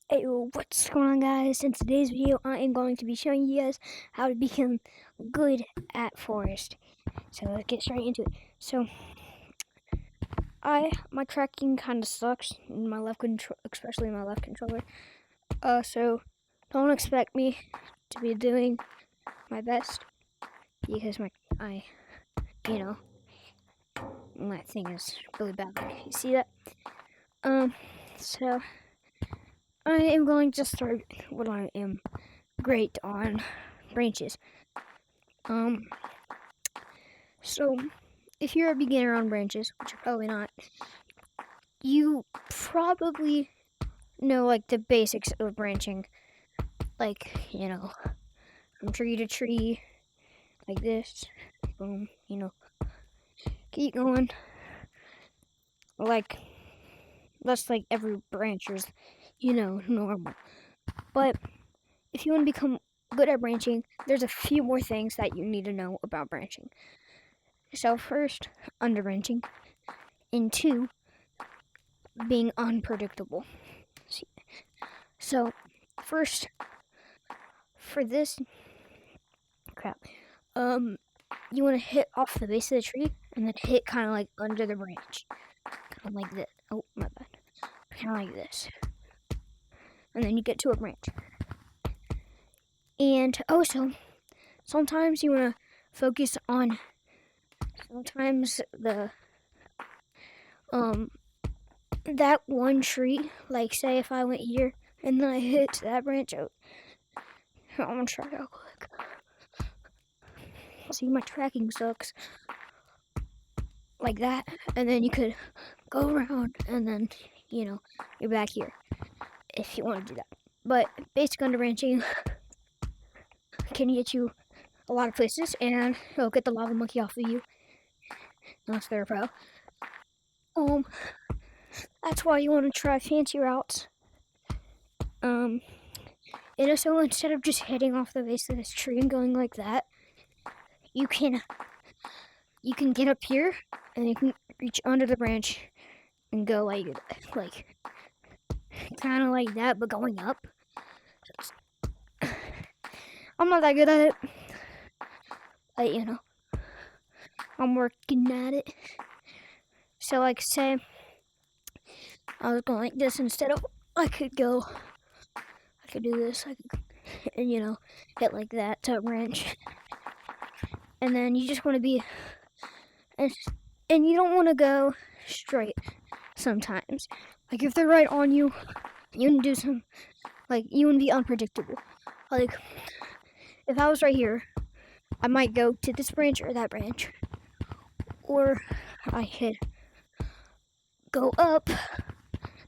Hey, what's going on, guys? In today's video, I am going to be showing you guys how to become good at forest. So let's get straight into it. So, my tracking kind of sucks in my left control, especially my left controller. So don't expect me to be doing my best because I, you know, my thing is really bad. You see that? So I am going to start what I am great on branches. So if you're a beginner on branches, which you're probably not, you probably know like the basics of branching, like from tree to tree, like this. Boom, keep going. Like that's like every brancher's, normal. But if you want to become good at branching, there's a few more things that you need to know about branching. So first, under branching, and two, being unpredictable. So first, for this crap, you want to hit off the base of the tree and then hit kind of like under the branch, kind of like this. Oh, my bad. Kind of like this, and then you get to a branch. And also, sometimes you want to focus on sometimes the that one tree. Like say if I went here and then I hit that branch out. I'm gonna try real quick. See, my tracking sucks. Like that, and then you could go around, and then you're back here if you want to do that. But basic under branching can get you a lot of places, and it'll get the lava monkey off of you. Unless they're a pro. That's why you want to try fancy routes. And so instead of just hitting off the base of this tree and going like that, you can get up here and you can reach under the branch and go like kind of like that, but going up. I'm not that good at it, but I'm working at it. So like say I was going like this instead of I could do this. I could and hit like that to branch. And then you just want to be and you don't want to go straight sometimes. Like if they're right on you, you can do some you want to be unpredictable. Like if I was right here, I might go to this branch or that branch. Or I could go up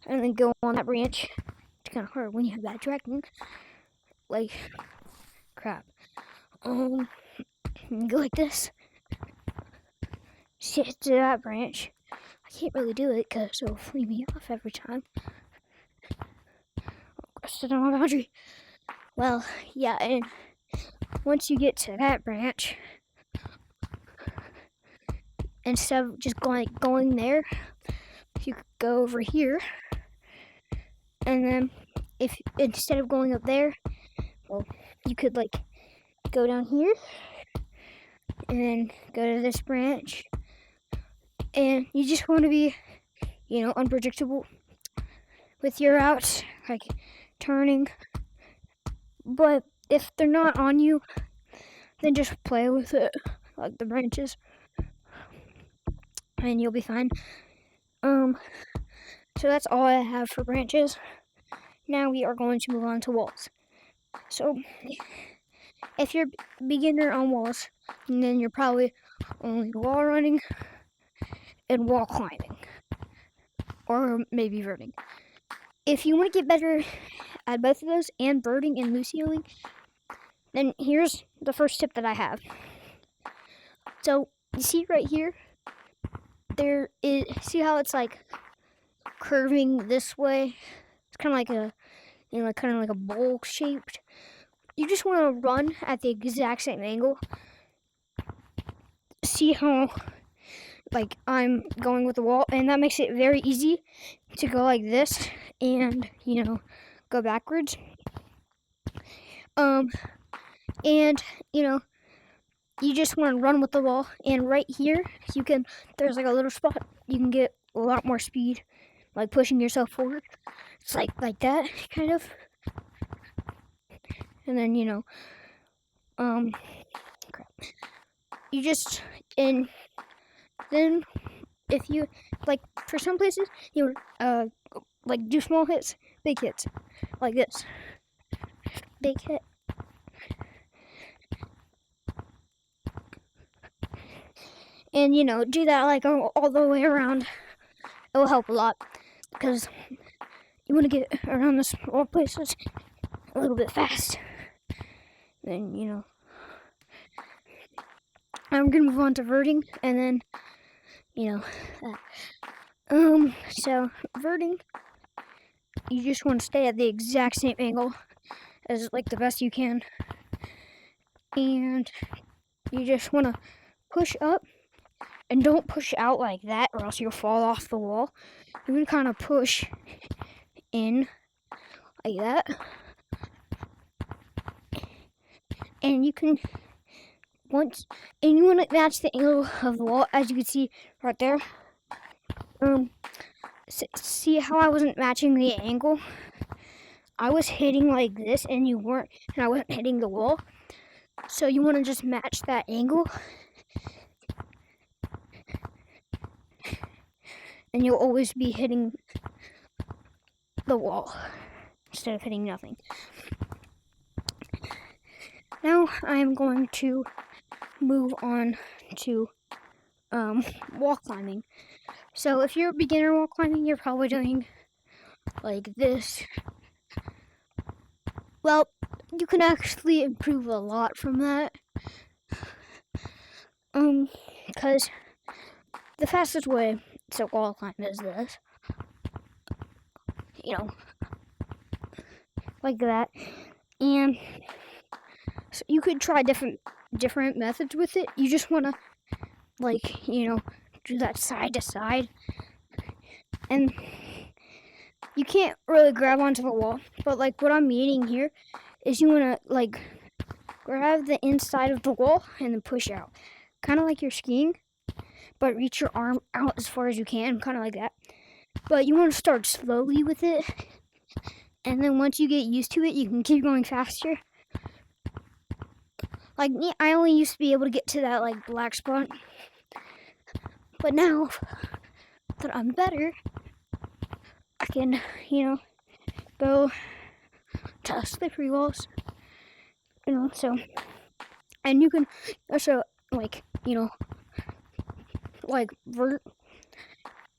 and then go on that branch. It's kind of hard when you have bad tracking. Like, crap. Go like this. Sit to that branch. I can't really do it because it'll free me off every time. Sit on my boundary. Well, yeah, and once you get to that branch, instead of just going there, you could go over here, and then if instead of going up there, well, you could go down here, and then go to this branch, and you just want to be, unpredictable with your routes, like turning. But if they're not on you, then just play with it, like the branches, and you'll be fine. So that's all I have for branches. Now we are going to move on to walls. So if you're beginner on walls, then you're probably only wall running and wall climbing, or maybe birding. If you want to get better at both of those and birding and lucioing, then here's the first tip that I have. So you see right here, see how it's like curving this way? It's kind of like a bowl shaped. You just want to run at the exact same angle. See how I'm going with the wall, and that makes it very easy to go like this and go go backwards. And you just want to run with the ball, and right here there's like a little spot you can get a lot more speed, like pushing yourself forward. It's like that kind of. And then crap. You just and then if you like for some places you like do small hits, big hits, like this, big hit. And do that like all the way around. It will help a lot because you want to get around the small places a little bit fast. Then I'm gonna move on to verting, and then so verting, you just want to stay at the exact same angle as like the best you can, and you just want to push up and don't push out like that or else you'll fall off the wall. You can kind of push in like that, and you want to match the angle of the wall, as you can see right there. See how I wasn't matching the angle? I was hitting like this and you weren't, and I wasn't hitting the wall. So you want to just match that angle, and you'll always be hitting the wall instead of hitting nothing. Now I am going to move on to wall climbing. So if you're a beginner wall climbing, you're probably doing like this. Well, you can actually improve a lot from that. Because the fastest way to wall climb is this. Like that. And so you could try different methods with it. You just want to do that side to side. And you can't really grab onto the wall, but like what I'm meaning here is you want to like grab the inside of the wall and then push out. Kind of like you're skiing, but reach your arm out as far as you can, kind of like that. But you want to start slowly with it, and then once you get used to it, you can keep going faster. Like me, I only used to be able to get to that like black spot, but now that I'm better, I can go to slippery walls, so, and you can also like vert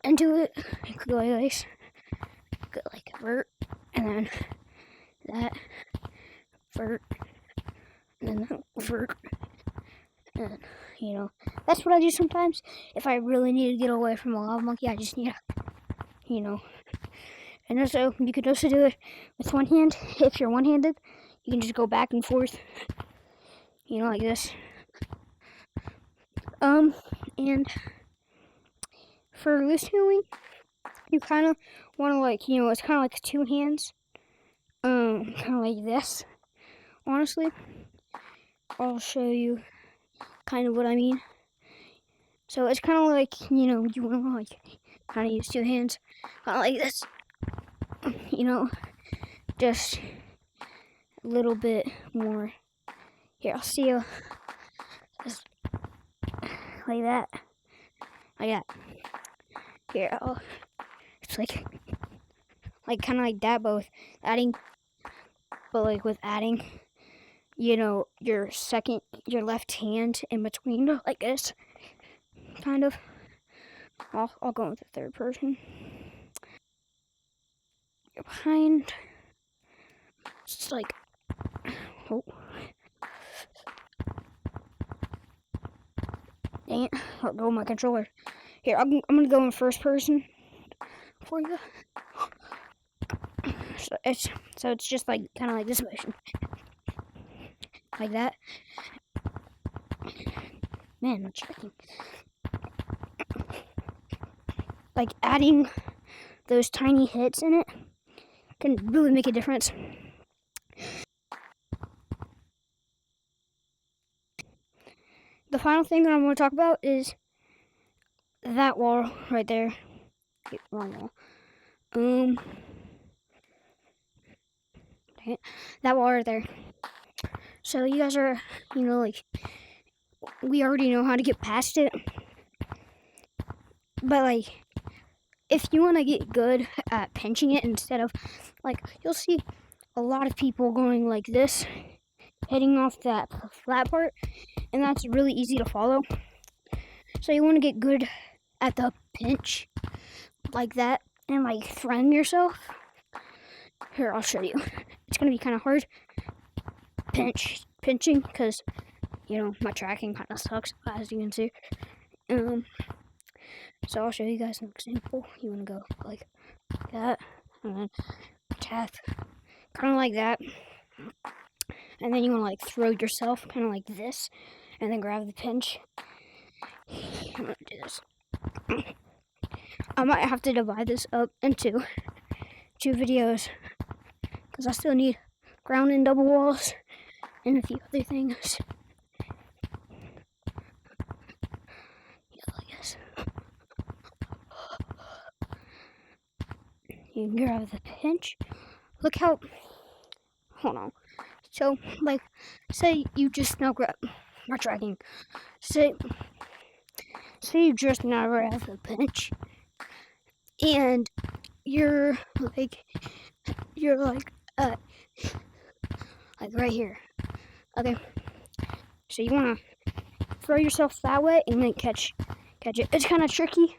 into it. You could go like this, go like vert, and then that vert, and then that vert, and that's what I do sometimes. If I really need to get away from a lava monkey, I just need to, and also you could also do it with one hand. If you're one-handed, you can just go back and forth, like this. And for loose canoeing, you kind of want to it's kind of like two hands, kind of like this. Honestly, I'll show you kind of what I mean. So it's kind of like you want to kind of use two hands, kind of like this. Just a little bit more. Here, I'll see you. Just like that. Like that. Here, it's like kind of like that, but with adding, with adding, your left hand in between, like this, kind of. I'll go with the third person. You're behind. It's like, oh. Dang it, I'll go with my controller. Here, I'm gonna go in first person for you. So it's just like kind of like this motion, like that. Man, I'm checking. Like adding those tiny hits in it can really make a difference. The final thing that I'm going to talk about is that wall right there. Wrong wall. That wall right there. So you guys are, like, we already know how to get past it. But, like, if you want to get good at pinching it instead of, like, you'll see a lot of people going like this, hitting off that flat part, and that's really easy to follow. So you want to get good at the pinch like that and, like, throwing yourself. Here, I'll show you. It's going to be kind of hard pinching because, my tracking kind of sucks, as you can see. So I'll show you guys an example. You want to go like that, and then tap, kind of like that. And then you want to, like, throw yourself kind of like this, and then grab the pinch. I'm going to do this. I might have to divide this up into 2 videos, because I still need ground and double walls and a few other things. You can grab the pinch. Look how, hold on. So, like, say you just now grab my tracking. Say you just now grab the pinch, and you're like right here. Okay. So you wanna throw yourself that way and then catch it. It's kind of tricky,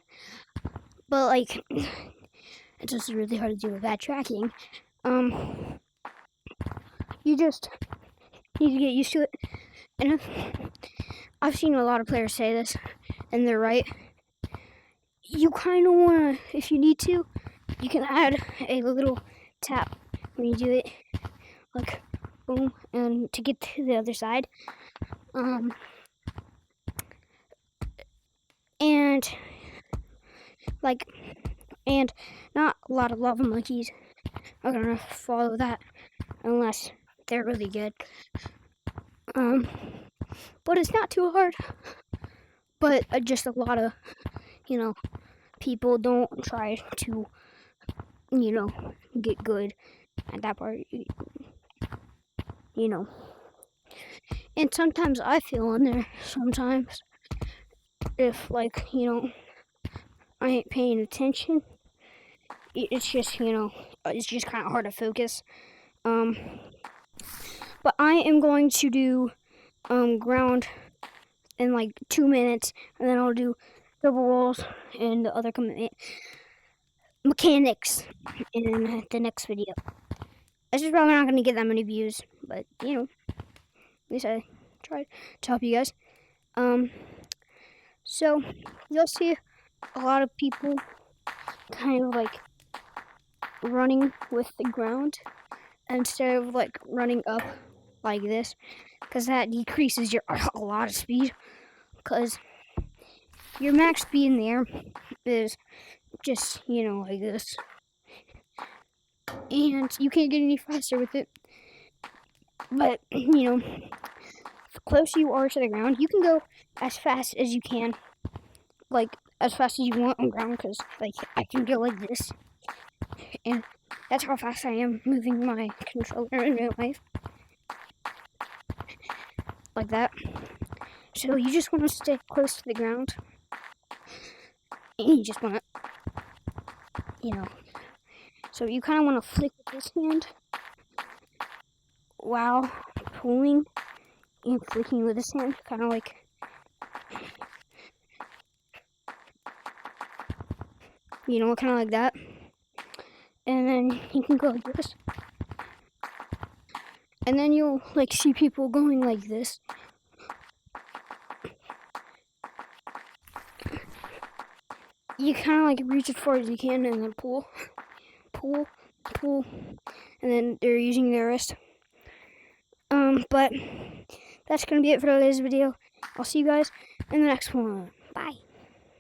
but, like, it's just really hard to do with bad tracking. You just need to get used to it. And I've seen a lot of players say this, and they're right. You kind of want to, if you need to, you can add a little tap when you do it, like boom, and to get to the other side. And not a lot of lava monkeys are gonna follow that unless they're really good. But it's not too hard. But just a lot of, people don't try to, get good at that part, And sometimes I feel in there, sometimes, if, like, I ain't paying attention. It's just, it's just kind of hard to focus. But I am going to do ground in like 2 minutes, and then I'll do double rolls and the other mechanics in the next video. This is probably not going to get that many views, but at least I tried to help you guys. So you'll see a lot of people kind of like running with the ground instead of like running up like this, because that decreases a lot of speed, because your max speed in the air is just, like this, and you can't get any faster with it. But, the closer you are to the ground, you can go as fast as you can, like, as fast as you want on ground, because, like, I can go like this, and that's how fast I am moving my controller in real life, like that. So you just want to stay close to the ground, and you just want to, so you kind of want to flick with this hand while pulling and flicking with this hand, kind of like, kind of like that. And then you can go like this. And then you'll, like, see people going like this. You kind of, like, reach as far as you can and then pull, and then they're using their wrist. But that's gonna be it for today's video. I'll see you guys in the next one. Bye.